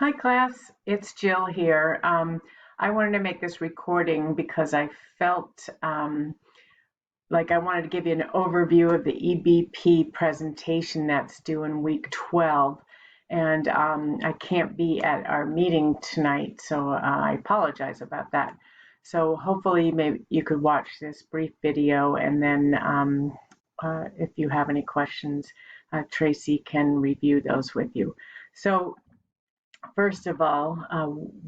Hi class, it's Jill here. I wanted to make this recording because I felt like I wanted to give you an overview of the EBP presentation that's due in week 12. And I can't be at our meeting tonight, so I apologize about that. So hopefully maybe you could watch this brief video, and then if you have any questions, Tracy can review those with you. So first of all,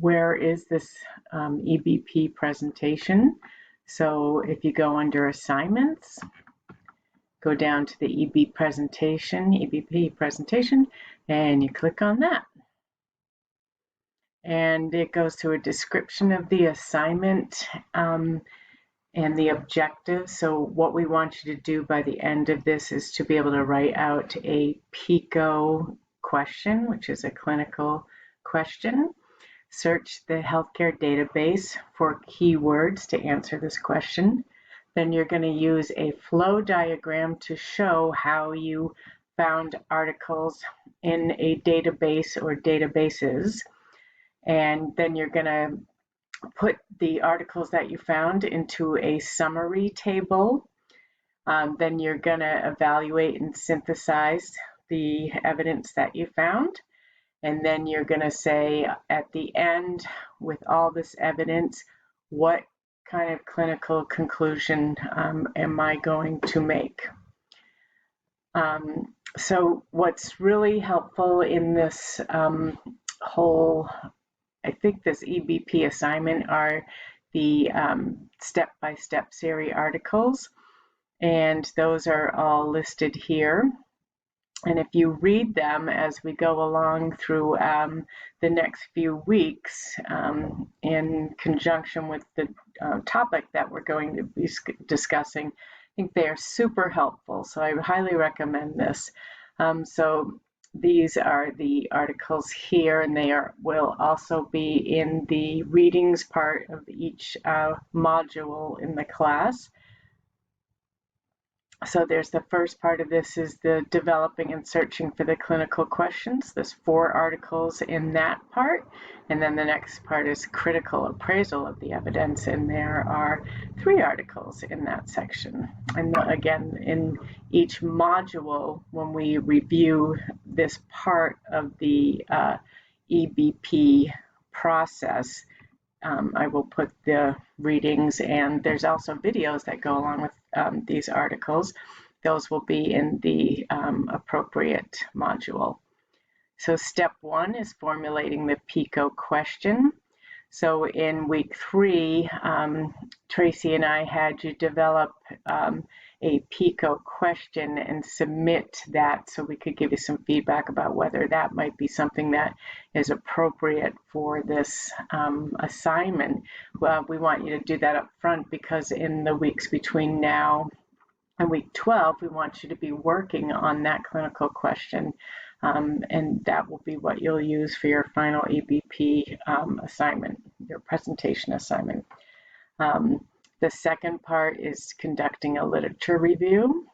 where is this EBP presentation? So if you go under assignments, go down to the EBP presentation, and you click on that. And it goes to a description of the assignment and the objectives. So what we want you to do by the end of this is to be able to write out a PICO question, which is a clinical question. Search the healthcare database for keywords to answer this question. Then you're going to use a flow diagram to show how you found articles in a database or databases. And then you're going to put the articles that you found into a summary table. Then you're going to evaluate and synthesize the evidence that you found. And then you're going to say at the end, with all this evidence, what kind of clinical conclusion am I going to make? So what's really helpful in this I think this EBP assignment are the step-by-step series articles, and those are all listed here. And if you read them as we go along through the next few weeks in conjunction with the topic that we're going to be discussing, I think they are super helpful. So I highly recommend this. So these are the articles here, and they will also be in the readings part of each module in the class. So there's the first part of this is the developing and searching for the clinical questions. There's 4 articles in that part. And then the next part is critical appraisal of the evidence. And there are 3 articles in that section. And again, in each module, when we review this part of the EBP process, I will put the readings, and there's also videos that go along with these articles. Those will be in the appropriate module. So step 1 is formulating the PICO question. So in week 3, Tracy and I had you develop a PICO question and submit that so we could give you some feedback about whether that might be something that is appropriate for this assignment. Well, we want you to do that up front because in the weeks between now and week 12, we want you to be working on that clinical question. And that will be what you'll use for your final EBP assignment, your presentation assignment. The second part is conducting a literature review.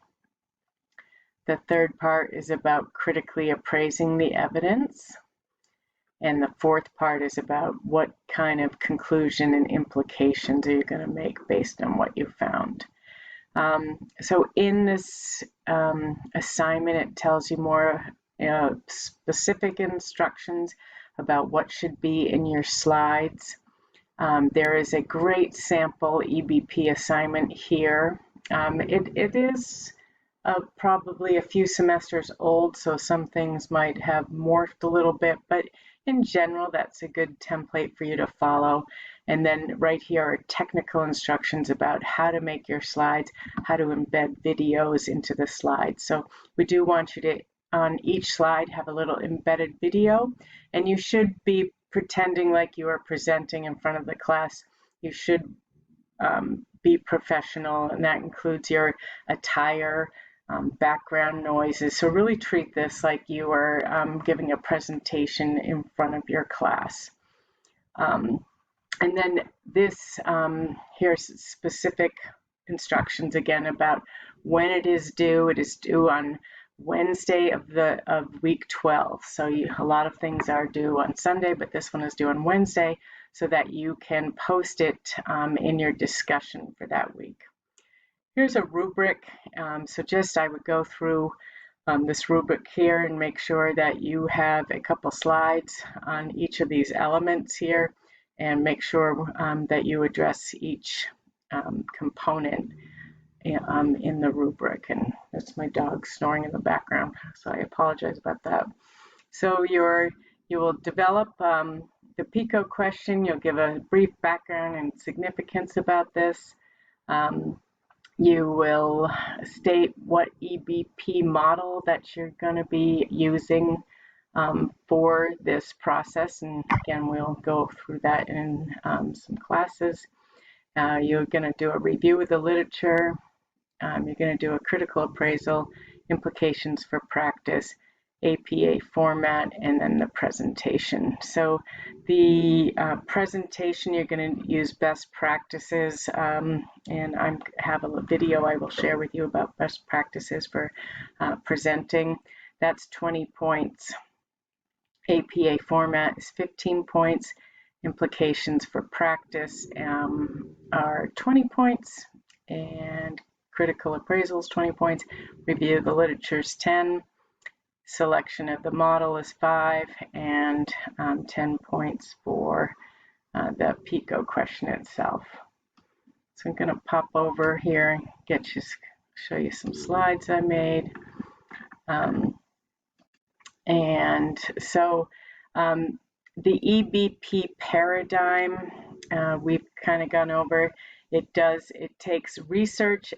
The third part is about critically appraising the evidence. And the fourth part is about what kind of conclusion and implications are you going to make based on what you found. So in this assignment, it tells you more specific instructions about what should be in your slides. There is a great sample EBP assignment here. It is probably a few semesters old, so some things might have morphed a little bit, but in general, that's a good template for you to follow. And then right here are technical instructions about how to make your slides, how to embed videos into the slides. So we do want you to, on each slide, have a little embedded video, and you should be pretending like you are presenting in front of the class. You should be professional, and that includes your attire, background noises. So really treat this like you are giving a presentation in front of your class. And then this, here's specific instructions again about when it is due. It is due on Wednesday of week 12. So a lot of things are due on Sunday, but this one is due on Wednesday, so that you can post it in your discussion for that week. Here's a rubric. So just I would go through this rubric here and make sure that you have a couple slides on each of these elements here, and make sure that you address each component in the rubric. And that's my dog snoring in the background, so I apologize about that. So you will develop the PICO question. You'll give a brief background and significance about this. You will state what EBP model that you're going to be using for this process, and again, we'll go through that in some classes. You're going to do a review of the literature. You're going to do a critical appraisal, implications for practice, APA format, and then the presentation. So the presentation, you're going to use best practices, and I have a video I will share with you about best practices for presenting. That's 20 points. APA format is 15 points. Implications for practice are 20 points, and critical appraisals 20 points. Review of the literature is 10. Selection of the model is 5, and 10 points for the PICO question itself. So I'm going to pop over here and show you some slides I made. And so the EBP paradigm, we've kind of gone over. It takes research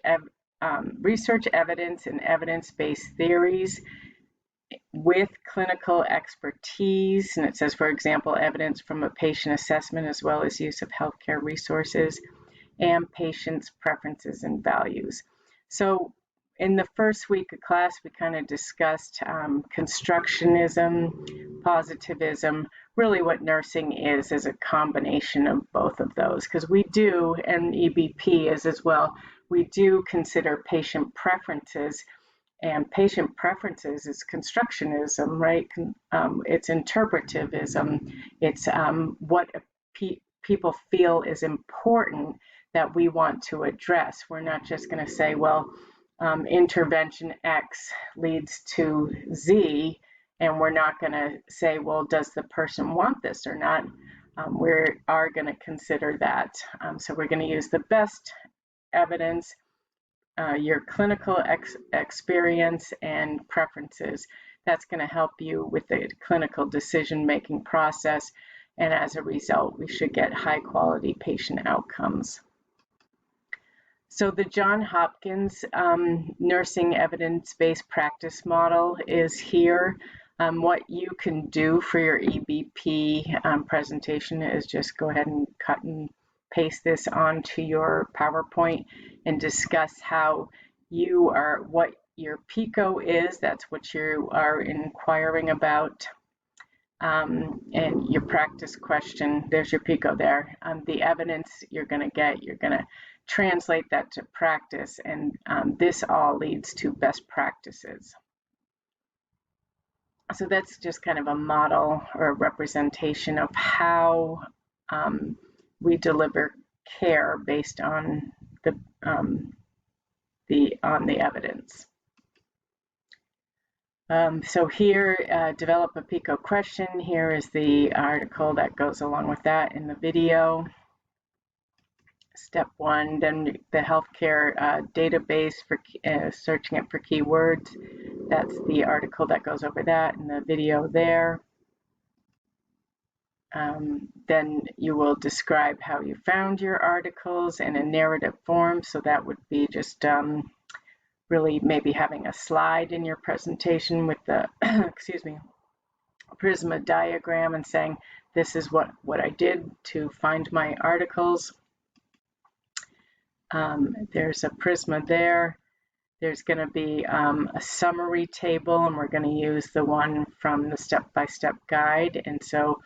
evidence and evidence-based theories with clinical expertise, and it says, for example, evidence from a patient assessment as well as use of healthcare resources and patients' preferences and values. So in the first week of class, we kind of discussed constructionism, positivism. Really what nursing is a combination of both of those, because we do, and EBP is as well, we do consider patient preferences. And patient preferences is constructionism, right? It's interpretivism. It's what people feel is important that we want to address. We're not just going to say, well, intervention X leads to Z, and we're not going to say, well, does the person want this or not? We are going to consider that. So we're going to use the best evidence, your clinical experience and preferences. That's going to help you with the clinical decision-making process, and as a result, we should get high-quality patient outcomes. So the Johns Hopkins Nursing Evidence-Based Practice Model is here. What you can do for your EBP presentation is just go ahead and cut and paste this onto your PowerPoint and discuss how what your PICO is. That's what you are inquiring about. And your practice question, there's your PICO there. The evidence you're going to get, you're going to translate that to practice, and this all leads to best practices. So that's just kind of a model or a representation of how we deliver care based on the evidence. So here, develop a PICO question. Here is the article that goes along with that in the video. Step 1, then the healthcare database for searching it for keywords. That's the article that goes over that in the video there. Then you will describe how you found your articles in a narrative form. So that would be just really maybe having a slide in your presentation with the excuse me, Prisma diagram and saying, this is what I did to find my articles. There's a Prisma there. There's going to be a summary table, and we're going to use the one from the step-by-step guide. And so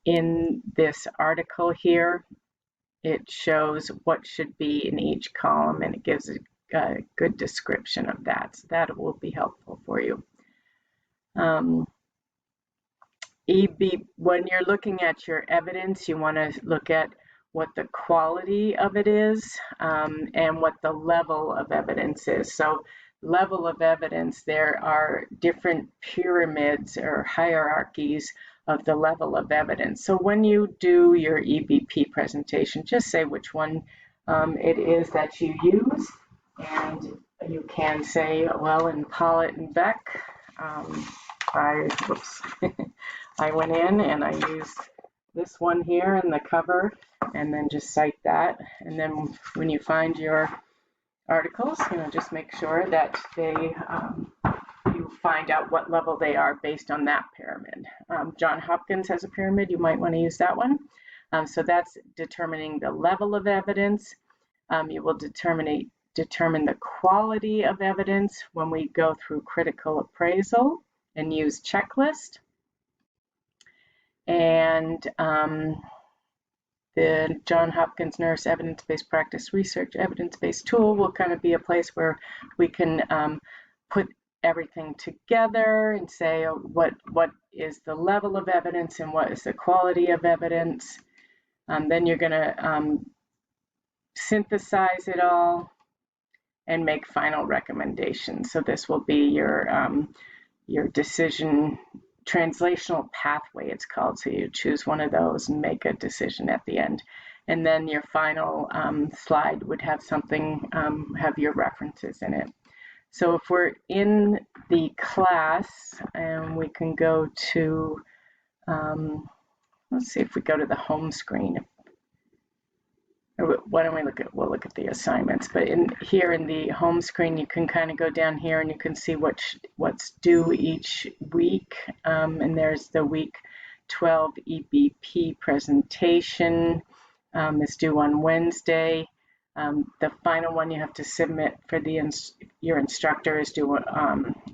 in this article here, it shows what should be in each column, and it gives good description of that. So that will be helpful for you. When you're looking at your evidence, you want to look at what the quality of it is and what the level of evidence is. So level of evidence, there are different pyramids or hierarchies of the level of evidence. So when you do your EBP presentation, just say which one it is that you use, and you can say, well, in Pollitt and Beck, I went in and I used this one here in the cover, and then just cite that. And then when you find your articles, just make sure that you find out what level they are based on that pyramid. Johns Hopkins has a pyramid. You might want to use that one. So that's determining the level of evidence. You will determine the quality of evidence when we go through critical appraisal and use checklist. And the Johns Hopkins Nurse Evidence-Based Practice Research Evidence-Based Tool will kind of be a place where we can put everything together and say what is the level of evidence and what is the quality of evidence. Then you're going to synthesize it all and make final recommendations. So this will be your decision translational pathway, it's called. So you choose one of those and make a decision at the end. And then your final slide would have something, have your references in it. So if we're in the class, and we can go to, let's see if we go to the home screen. Why don't we'll look at the assignments, but here in the home screen, you can kind of go down here and you can see what's due each week. And there's the week 12 EBP presentation is due on Wednesday. The final one you have to submit for your instructor is due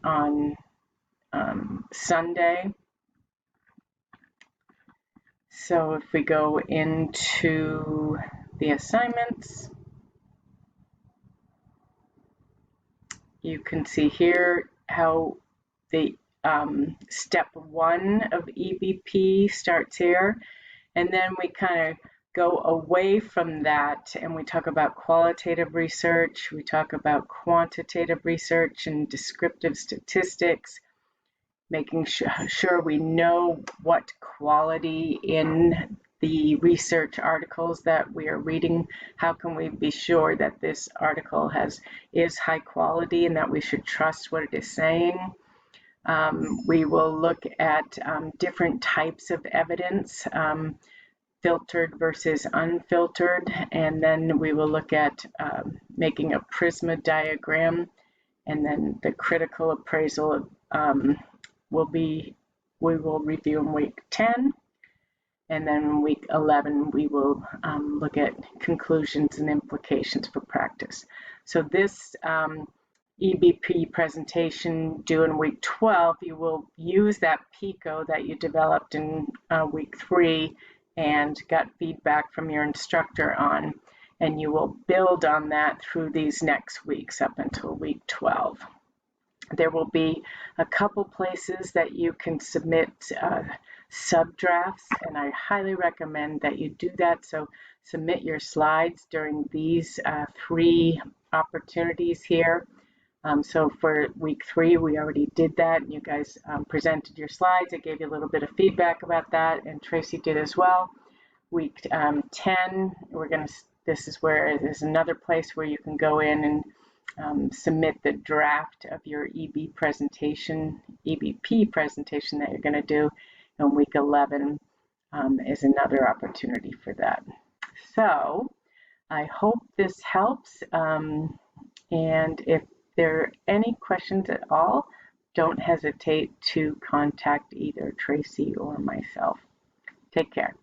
on Sunday. So if we go into the assignments, you can see here how the step 1 of EBP starts here, and then we kind of go away from that and we talk about qualitative research, we talk about quantitative research and descriptive statistics, making sure we know what quality in the research articles that we are reading. How can we be sure that this article is high quality and that we should trust what it is saying? We will look at different types of evidence, filtered versus unfiltered, and then we will look at making a Prisma diagram, and then the critical appraisal we will review in week 10. And then week 11, we will look at conclusions and implications for practice. So this EBP presentation due in week 12, you will use that PICO that you developed in week 3 and got feedback from your instructor on, and you will build on that through these next weeks up until week 12. There will be a couple places that you can submit subdrafts, and I highly recommend that you do that. So submit your slides during these 3 opportunities here. So for week 3, we already did that, and you guys presented your slides. I gave you a little bit of feedback about that, and Tracy did as well. Week 10, this is where there's another place where you can go in and submit the draft of your EBP presentation that you're going to do. And week 11 is another opportunity for that. So I hope this helps. And if there are any questions at all, don't hesitate to contact either Tracy or myself. Take care.